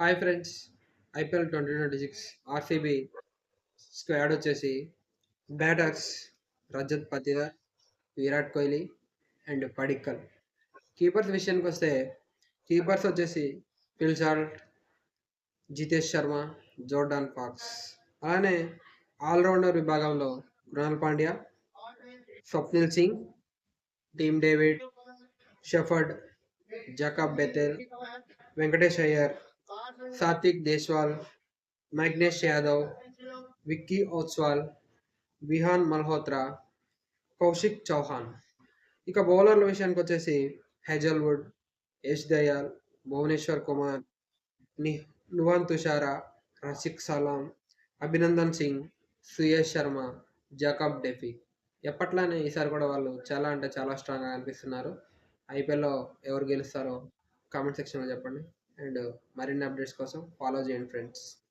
Hi friends. IPL 2026 RCB squad వచ్చేసి batters Rajat Patidar, Virat Kohli and Padikkal. Keepers విషయానికి వస్తే కీపర్స్ వచ్చేసి Phil Salt, Jitesh Sharma, Jordan Fox. అలానే ఆల్రౌండర్ విభాగంలో Krunal Pandya, Swapnil Singh, Tim David, Shepherd, Jacob Bethell, Venkatesh Iyer, Satvik Deswal, Mangesh Yadav, Vicky Ostwal, Vihaan Malhotra, Kaushik Chauhan. ఇక బౌలర్ల విషయానికి వచ్చేసి హెజల్వుడ్, యష్ దయాల్, భువనేశ్వర్ కుమార్, ని నువాన్ తుషారా, రషిక్ సలాం, అభినందన్ సింగ్, సుయేష్ శర్మ, జాకబ్ డెఫీ. ఎప్పట్లానే ఈసారి కూడా వాళ్ళు చాలా అంటే చాలా స్ట్రాంగ్గా అనిపిస్తున్నారు. ఐపీఎల్లో ఎవరు గెలుస్తారో కామెంట్ సెక్షన్లో చెప్పండి. అండ్ మరిన్ని అప్డేట్స్ కోసం ఫాలో చేయండి ఫ్రెండ్స్.